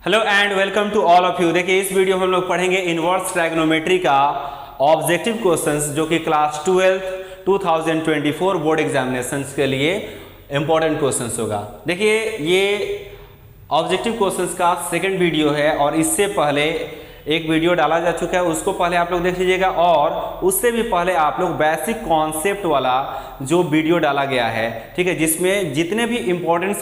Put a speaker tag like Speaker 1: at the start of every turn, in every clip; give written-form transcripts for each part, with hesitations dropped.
Speaker 1: Hello and welcome to all of you. देखिए इस video में हम लोग पढ़ेंगे इनवर्स ट्रायगोनोमेट्री का ऑब्जेक्टिव क्वेश्चंस जो कि क्लास 12 2024 बोर्ड एग्जामिनेशंस के लिए इंपॉर्टेंट क्वेश्चंस होगा। देखिए ये ऑब्जेक्टिव क्वेश्चंस का सेकंड वीडियो है और इससे पहले एक वीडियो डाला जा चुका है, उसको पहले आप लोग देख लीजिएगा। और उससे भी पहले आप लोग बेसिक कॉन्सेप्ट वाला जो वीडियो डाला गया है, ठीक है, जिसमें जितने भी इंपॉर्टेंट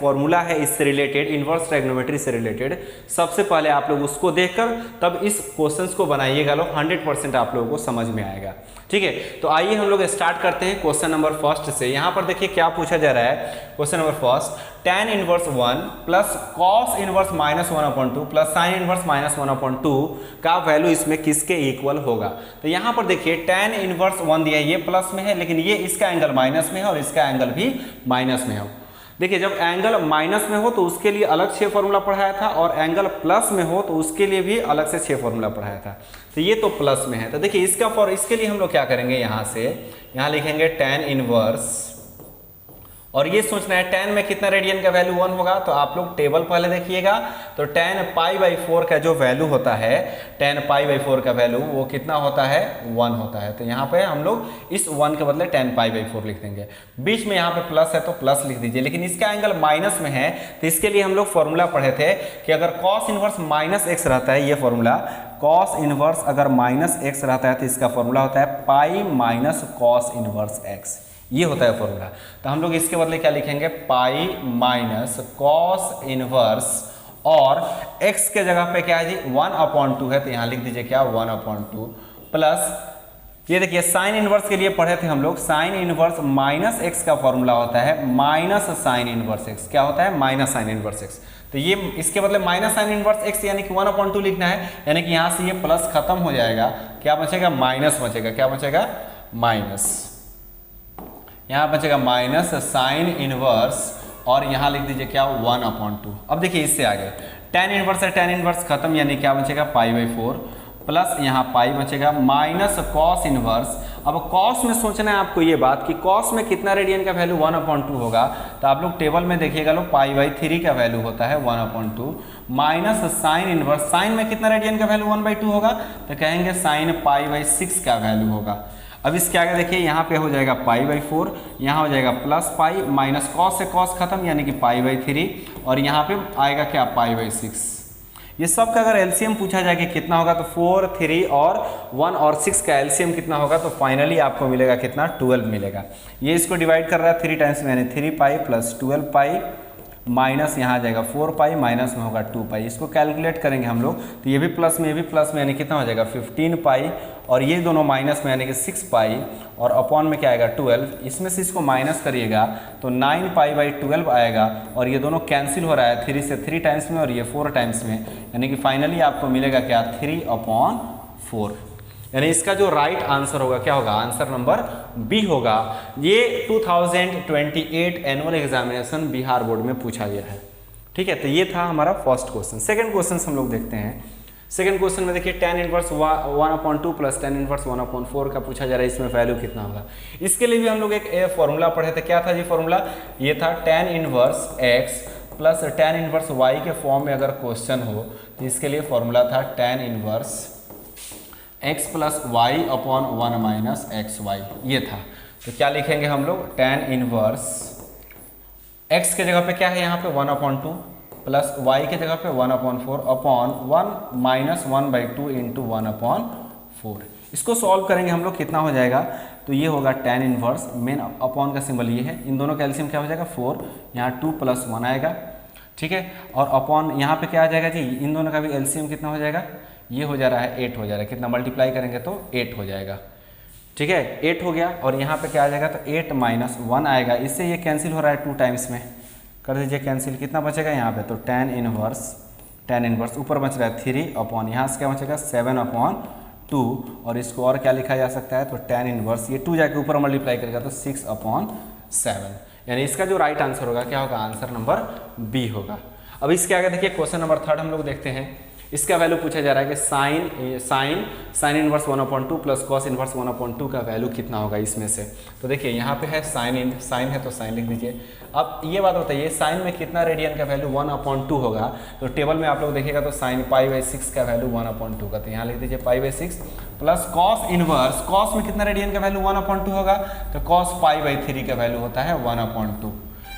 Speaker 1: फॉर्मूला है इससे रिलेटेड, इनवर्स ट्रायगोनोमेट्री से रिलेटेड, सबसे पहले आप लोग उसको देखकर तब इस क्वेश्चंस को बनाइएगा। लोग 100% आप लोगों को समझ में आएगा। ठीक है, तो आइए हम लोग स्टार्ट करते हैं क्वेश्चन नंबर फर्स्ट से। यहाँ पर देखिए क्या पूछा जा रहा है। Question number first, tan inverse 1 plus cos inverse -1/2 plus sine inverse -1/2 का वैल्यू इसमें किसके इक्वल होगा। तो यहाँ पर देखिए tan इनवर्स 1 दिया है, ये प्लस में है लेकिन ये इसका एंगल माइनस में है और इसका एंगल भी माइनस में है। देखिए जब एंगल माइनस में हो तो उसके लिए अलग 6 फॉर्मूला पढ़ाया था और एंगल प्लस में हो तो उसके लिए भी अलग से 6 फॉर्मूला पढ़ाया था। तो ये तो प्लस में है, तो देखिए इसके लिए हम लोग क्या करेंगे, यहाँ लिखेंगे tan इनवर्स, और ये सोचना है tan में कितना रेडियन का वैल्यू 1 होगा। तो आप लोग टेबल पहले देखिएगा, तो tan π/4 का जो वैल्यू होता है, tan π/4 का वैल्यू वो कितना होता है, 1 होता है। तो यहाँ पे हम लोग इस 1 के बदले tan π/4 लिख देंगे। बीच में यहाँ पे प्लस है तो प्लस लिख दीजिए, लेकिन इसका एंगल माइनस में है तो इसके लिए हम लोग फॉर्मूला पढ़े थे कि अगर cos इनवर्स -x रहता है, ये फॉर्मूला cos इनवर्स अगर -x रहता है तो इसका फॉर्मूला होता है π - cos इनवर्स x, ये होता है फॉर्मूला। तो हम लोग इसके बदले क्या लिखेंगे, पाई माइनस कॉस इनवर्स, और x के जगह पे क्या है जी, 1/2 है, तो यहाँ लिख दीजिए क्या, 1/2 प्लस ये देखिए साइन इनवर्स के लिए पढ़े थे हम लोग, साइन इनवर्स -x का फॉर्मूला होता है माइनस साइन इनवर्स x। क्या होता है, माइनस साइन इनवर्स x। तो ये इसके बदले माइनस साइन इनवर्स x यानी कि 1/2 लिखना है, यानी कि यहाँ से ये प्लस खत्म हो जाएगा, क्या बचेगा, माइनस बचेगा। क्या बचेगा, माइनस, यहाँ बचेगा माइनस साइन इनवर्स, और यहाँ लिख दीजिए क्या, 1/2। अब देखिए इससे आगे tan इनवर्स है, tan इनवर्स खत्म, यानी क्या बचेगा, π/4 प्लस यहाँ पाई बचेगा माइनस कॉस इनवर्स। अब कॉस में सोचना है आपको ये बात कि कॉस में कितना रेडियन का वैल्यू 1/2 होगा। तो आप लोग टेबल में देखिएगा, लोग π/3 का वैल्यू होता है 1/2 माइनस साइन इनवर्स, साइन में कितना रेडियन का वैल्यू 1/2 होगा, तो कहेंगे साइन π/6 का वैल्यू होगा। अब इसके आगे देखिए यहाँ पे हो जाएगा π/4, यहाँ हो जाएगा प्लस पाई, माइनस कॉस से कॉस खत्म यानी कि π/3, और यहाँ पे आएगा क्या, π/6। ये सब का अगर एलसीएम पूछा जाए कि कितना होगा, तो 4, 3 और 1 और 6 का एलसीएम कितना होगा, तो फाइनली आपको मिलेगा कितना, 12 मिलेगा। ये इसको डिवाइड कर रहा है 3 टाइम्स में, यानी 3π प्लस 12π माइनस यहाँ आ जाएगा 4π, माइनस में होगा 2π। इसको कैलकुलेट करेंगे हम लोग, तो ये भी प्लस में, ये भी प्लस में, यानी कितना हो जाएगा 15π, और ये दोनों माइनस में यानी कि 6π, और अपॉन में क्या आएगा 12। इसमें से इसको माइनस करिएगा तो 9π/12 आएगा, और ये दोनों कैंसिल हो रहा है 3 से 3 टाइम्स में और ये 4 टाइम्स में, यानी कि फाइनली आपको मिलेगा क्या, 3/4। यानी इसका जो राइट आंसर होगा क्या होगा, आंसर नंबर बी होगा। ये 2028 एनुअल एग्जामिनेशन बिहार बोर्ड में पूछा गया है। ठीक है, तो ये था हमारा फर्स्ट क्वेश्चन। सेकंड क्वेश्चन हम लोग देखते हैं। सेकंड क्वेश्चन में देखिए tan inverse 1/2 plus tan inverse 1/4 का पूछा जा रहा है, इसमें वैल्यू कितना होगा। इसके लिए भी हम लोग एक फॉर्मूला पढ़े थे। क्या था जी फॉर्मूला, ये था tan inverse x plus tan inverse y के फॉर्म में अगर क्वेश्चन हो तो इसके लिए फॉर्मूला था tan inverse x plus y upon 1 minus xy, ये था। तो क्या लिखेंगे हम लोग, tan इनवर्स x के जगह पे क्या है, यहाँ पे 1/2 प्लस y के जगह पे 1/4 अपॉन 1 माइनस 1/2 इंटू 1/4। इसको सॉल्व करेंगे हम लोग, कितना हो जाएगा, तो ये होगा tan इनवर्स, मेन अपॉन का सिंबल ये है, इन दोनों का एलसीएम क्या हो जाएगा 4, यहाँ 2 + 1 आएगा। ठीक है, और अपॉन यहाँ पे क्या आ जाएगा जी, इन दोनों का भी एलसीएम कितना हो जाएगा, ये हो जा रहा है 8 हो जा रहा है, कितना मल्टीप्लाई करेंगे तो 8 हो जाएगा। ठीक है, 8 हो गया, और यहाँ पे क्या आ जाएगा, तो 8 - 1 आएगा। इससे ये कैंसिल हो रहा है 2 टाइम्स में, कर दीजिए कैंसिल, कितना बचेगा यहाँ पे, तो tan इनवर्स ऊपर बच रहा है 3 अपॉन, यहाँ से क्या बचेगा 7/2, और इसको और क्या लिखा जा सकता है, तो tan इनवर्स, ये 2 जाके ऊपर मल्टीप्लाई करेगा तो 6/7, यानी इसका जो राइट आंसर होगा क्या होगा, आंसर नंबर बी होगा। अब इसके आगे देखिए क्वेश्चन नंबर 3 हम लोग देखते हैं। इसका वैल्यू पूछा जा रहा है कि sine inverse 1/2 plus cos inverse 1/2 का वैल्यू कितना होगा इसमें से। तो देखिए यहाँ पे है साइन है तो साइन लिख दीजिए, अब ये बात बताइए साइन में कितना रेडियन का वैल्यू 1/2 होगा, तो टेबल में आप लोग देखिएगा तो साइन π/6 का वैल्यू 1/2 का, तो यहाँ लिख दीजिए π/6 प्लस कॉस इनवर्स, कॉस में कितना रेडियन का वैल्यू 1/2 होगा, तो कॉस π/3 का वैल्यू होता है 1/2।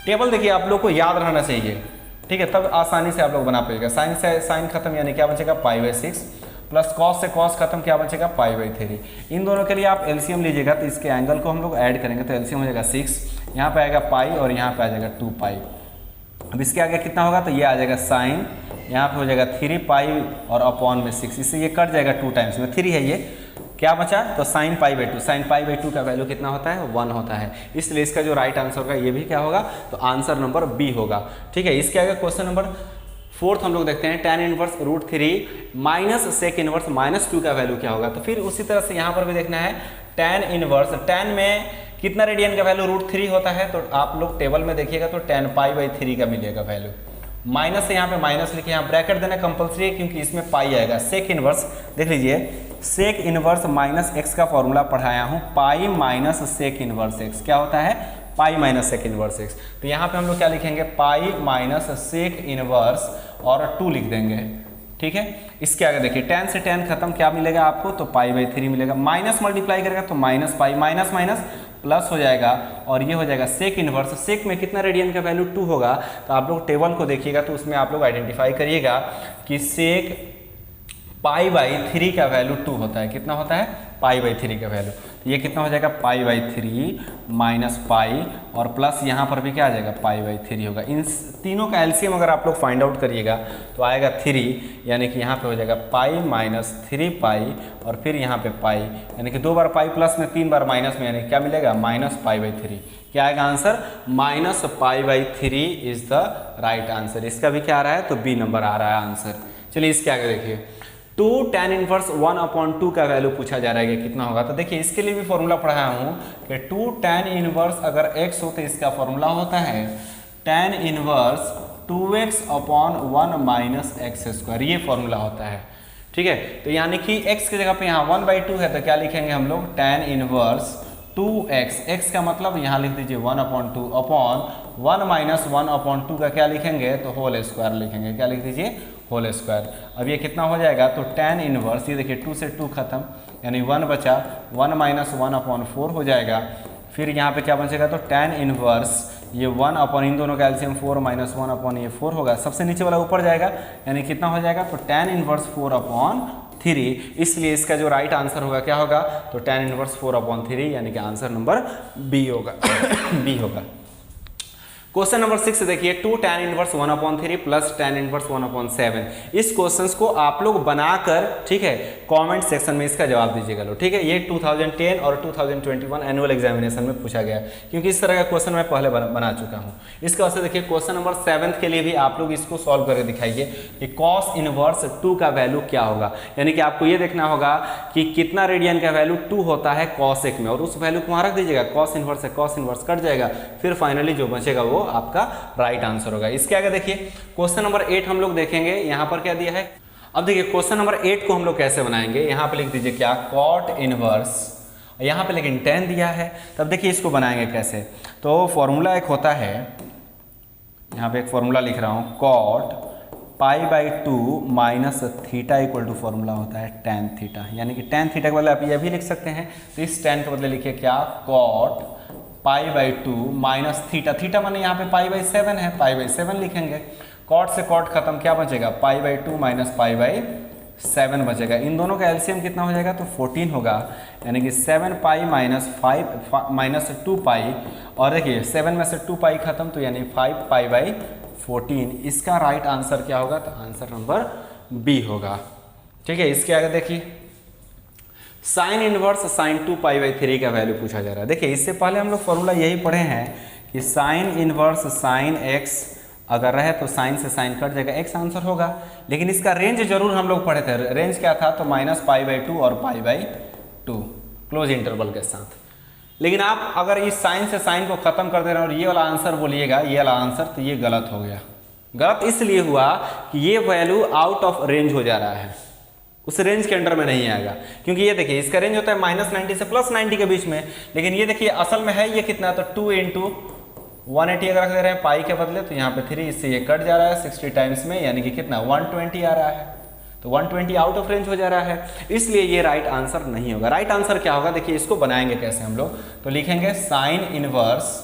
Speaker 1: टेबल देखिए आप लोग को याद रहना चाहिए, ठीक है, तब आसानी से आप लोग बना पाइएगा। साइन से साइन खत्म यानी क्या बचेगा π/6 प्लस कॉस से कॉस खत्म क्या बचेगा π/3। इन दोनों के लिए आप एलसीएम लीजिएगा तो इसके एंगल को हम लोग ऐड करेंगे तो एलसीएम हो जाएगा 6, यहाँ पे आएगा पाई और यहाँ पे आ जाएगा 2π। अब इसके आगे कितना होगा तो ये आ जाएगा साइन, यहाँ पे हो जाएगा 3π और अपॉन में 6, इससे ये कट जाएगा 2 टाइम्स में, 3 है ये, क्या बचा तो साइन π/2, साइन π/2 का वैल्यू कितना होता है 1 होता है, इसलिए इसका जो राइट आंसर होगा ये भी क्या होगा तो आंसर नंबर बी होगा। ठीक है, इसके आगे क्वेश्चन नंबर 4 हम लोग देखते हैं tan inverse √3 minus sec inverse -2 का वैल्यू क्या होगा। तो फिर उसी तरह से यहाँ पर भी देखना है tan इनवर्स, tan में कितना रेडियन का वैल्यू √3 होता है, तो आप लोग टेबल में देखिएगा तो tan π/3 का मिलेगा वैल्यू, माइनस से यहाँ पे माइनस लिखिए, यहाँ ब्रैकेट देना कंपलसरी है क्योंकि इसमें पाई आएगा। सेक इनवर्स देख लीजिए, सेक इनवर्स -x का फॉर्मूला पढ़ाया हूँ, pi minus sec inverse x क्या होता है pi minus sec inverse x। तो यहाँ पे हम लोग क्या लिखेंगे पाई माइनस सेक इनवर्स और 2 लिख देंगे। ठीक है, इसके आगे देखिए tan से tan खत्म क्या मिलेगा आपको तो π/3 मिलेगा, माइनस मल्टीप्लाई करेगा तो minus pi minus minus plus हो जाएगा और ये हो जाएगा सेक इनवर्स। सेक में कितना रेडियन का वैल्यू 2 होगा, तो आप लोग टेबल को देखिएगा तो उसमें आप लोग आइडेंटिफाई करिएगा कि सेक π/3 का वैल्यू 2 होता है, कितना होता है π/3 का वैल्यू, तो ये कितना हो जाएगा π/3 माइनस पाई और प्लस यहाँ पर भी क्या आ जाएगा π/3 होगा। इन तीनों का एलसीएम अगर आप लोग फाइंड आउट करिएगा तो आएगा 3, यानी कि यहाँ पे हो जाएगा पाई माइनस 3π और फिर यहाँ पे पाई, यानी कि 2 बार पाई प्लस में 3 बार माइनस में, यानी क्या मिलेगा माइनस π/3। क्या आएगा answer minus π/3 is the right answer. इसका भी क्या आ रहा है तो बी नंबर आ रहा है आंसर। चलिए इसके आगे देखिए 2 tan इनवर्स 1/2 का वैल्यू पूछा जा रहा है कि कितना होगा। तो देखिए इसके लिए भी फॉर्मूला पढ़ाया हूँ कि 2 tan इनवर्स अगर x हो तो इसका फॉर्मूला होता है tan inverse 2x/1 minus x², ये फॉर्मूला होता है। ठीक है, तो यानी कि x की जगह पे यहाँ 1/2 है तो क्या लिखेंगे हम लोग tan इनवर्स 2x, x का मतलब यहाँ लिख दीजिए 1/2 अपॉन 1 माइनस 1/2 का क्या लिखेंगे तो होल स्क्वायर लिखेंगे, क्या लिख दीजिए होल स्क्वायर। अब ये कितना हो जाएगा तो tan इनवर्स, ये देखिए 2 से 2 खत्म यानी 1 बचा, 1 माइनस 1/4 हो जाएगा। फिर यहाँ पे क्या बचेगा तो tan इनवर्स ये 1 अपॉन इन दोनों का एलसीएम 4 माइनस 1 अपॉन ये 4 होगा, सबसे नीचे वाला ऊपर जाएगा यानी कितना हो जाएगा तो tan इनवर्स 4/3, इसलिए इसका जो राइट आंसर होगा क्या होगा तो tan इनवर्स 4/3 यानी कि आंसर नंबर बी होगा बी होगा। क्वेश्चन नंबर 6 देखिए 2 tan inverse 1/3 plus tan inverse 1/7। इस क्वेश्चन को आप लोग बनाकर ठीक है कमेंट सेक्शन में इसका जवाब दीजिएगा लो। ठीक है, ये 2010 और 2021 एनुअल एग्जामिनेशन में पूछा गया क्योंकि इस तरह का क्वेश्चन मैं पहले बना चुका हूँ। इसका वजह से देखिए क्वेश्चन नंबर 7 के लिए भी आप लोग इसको सॉल्व करके दिखाइए कि कॉस इनवर्स 2 का वैल्यू क्या होगा, यानी कि आपको ये देखना होगा कि कितना रेडियन का वैल्यू 2 होता है कॉसेक में और उस वैल्यू को वहाँ रख दीजिएगा, कॉस इनवर्स से कॉस इनवर्स कट जाएगा, फिर फाइनली जो बचेगा वो आपका राइट आंसर होगा। इसके आगे देखिए क्वेश्चन नंबर 8 हम लोग देखेंगे, यहाँ पर क्या दिया है। अब देखिए क्वेश्चन नंबर 8 को हम लोग कैसे बनाएंगे, यहाँ पे लिख दीजिए क्या कॉट इनवर्स, यहाँ पे लेकिन tan दिया है, तब देखिए इसको बनाएंगे कैसे। तो फॉर्मूला एक होता है, यहाँ पे एक फॉर्मूला लिख रहा हूँ cot π/2 minus theta equal to formula होता है tan थीटा, यानी कि tan थीटा के बदले आप यह भी लिख सकते हैं, तो इस tan के बदले लिखिए क्या कॉट π/2 माइनस थीटा, थीटा माने यहाँ पे π/7 है, π/7 लिखेंगे, कॉट से कॉट खत्म क्या बचेगा π/2 माइनस π/7 बचेगा। इन दोनों का एलसीएम कितना हो जाएगा तो 14 होगा, यानी कि 7π माइनस 2π और देखिए 7 में से 2π खत्म तो यानी 5π/14। इसका राइट आंसर क्या होगा तो आंसर नंबर बी होगा। ठीक है, इसके आगे देखिए साइन इनवर्स साइन 2π/3 का वैल्यू पूछा जा रहा है। देखिए इससे पहले हम लोग फॉर्मूला यही पढ़े हैं कि साइन इनवर्स साइन x अगर रहे तो साइन से साइन कट जाएगा, x आंसर होगा, लेकिन इसका रेंज जरूर हम लोग पढ़े थे। रेंज क्या था तो -π/2 और π/2 क्लोज इंटरवल के साथ। लेकिन आप अगर इस साइन से साइन को खत्म कर दे रहे हैं और ये वाला आंसर बोलिएगा ये वाला आंसर, तो ये गलत हो गया। गलत इसलिए हुआ कि ये वैल्यू आउट ऑफ रेंज हो जा रहा है, उस रेंज के अंडर में नहीं आएगा, क्योंकि ये देखिए इसका रेंज होता है -90 से +90 के बीच में, लेकिन ये देखिए असल में है ये कितना तो 2 × 180 अगर रख दे रहे हैं पाई के बदले तो यहाँ पे 3, इससे ये कट जा रहा है 60 टाइम्स में, यानी कि कितना 120 आ रहा है। तो 120 आउट ऑफ रेंज हो जा रहा है, इसलिए ये राइट आंसर नहीं होगा। राइट आंसर क्या होगा, देखिए इसको बनाएंगे कैसे हम लोग, तो लिखेंगे साइन इनवर्स,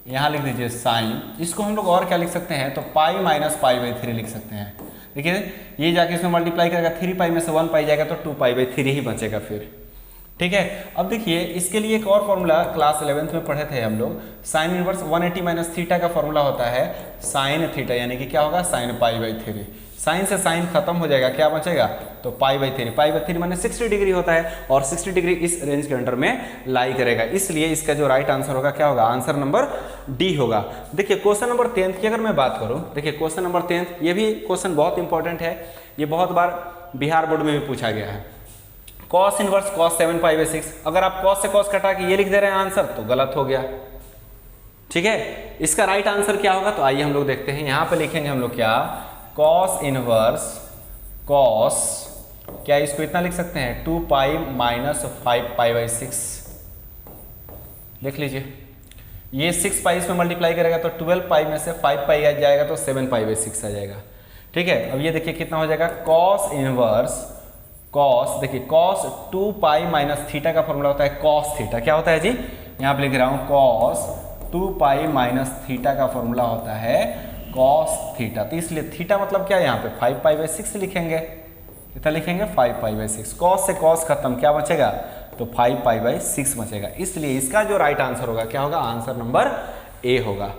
Speaker 1: यहाँ लिख दीजिए साइन, इसको हम लोग और क्या लिख सकते हैं, तो पाई माइनस पाई बाई 3 लिख सकते हैं। देखिए ये जाके इसमें मल्टीप्लाई करेगा, 3 पाई में से 1 पाई जाएगा तो 2 पाई बाई 3 ही बचेगा फिर। ठीक है, अब देखिए इसके लिए एक और फॉर्मूला क्लास 11th में पढ़े थे हम लोग, साइन इनवर्स 180 माइनस थीटा का फॉर्मूला होता है साइन थीटा, यानी कि क्या होगा साइन पाई बाई 3। साइन से साइन खत्म हो जाएगा, क्या बचेगा, तो पाई बाई 3। पाई बाई 3 माने 60 डिग्री होता है, और 60 डिग्री इस रेंज के अंडर में लाई करेगा, इसलिए इसका जो राइट आंसर होगा क्या होगा, आंसर नंबर डी होगा। देखिए क्वेश्चन नंबर 10 की अगर मैं बात करूं, देखिए क्वेश्चन नंबर 10 ये भी क्वेश्चन बहुत इंपॉर्टेंट है, ये बहुत बार बिहार बोर्ड में भी पूछा गया है। Cos inverse cos 7 pi by 6, अगर आप कॉस से कॉस कटा के ये लिख दे रहे हैं आंसर तो गलत हो गया। ठीक है, इसका राइट आंसर क्या होगा, तो आइए हम लोग देखते हैं। यहाँ पे लिखेंगे हम लोग क्या, कॉस इनवर्स कॉस, क्या इसको इतना लिख सकते हैं 2 पाई माइनस 5 पाई बाई 6। देख लीजिए ये 6 पाई इसमें मल्टीप्लाई करेगा तो 12 पाई में से 5 पाई आ जाएगा तो 7 पाई बाई 6 आ जाएगा। ठीक है, अब ये देखिए कितना हो जाएगा, कॉस इनवर्स कॉस, देखिए कॉस 2 पाई माइनस थीटा का फॉर्मूला होता है कॉस थीटा, क्या होता है जी, यहाँ पे लिख रहा हूँ कॉस 2 पाई माइनस थीटा का फॉर्मूला होता है कॉस थीटा। तो इसलिए थीटा मतलब क्या है, यहाँ पे 5 पाई बाई 6 लिखेंगे, कितना लिखेंगे 5 पाई बाई 6। कॉस से कॉस खत्म, क्या बचेगा, तो 5 पाई बाई 6 बचेगा, इसलिए इसका जो राइट आंसर होगा क्या होगा, आंसर नंबर ए होगा।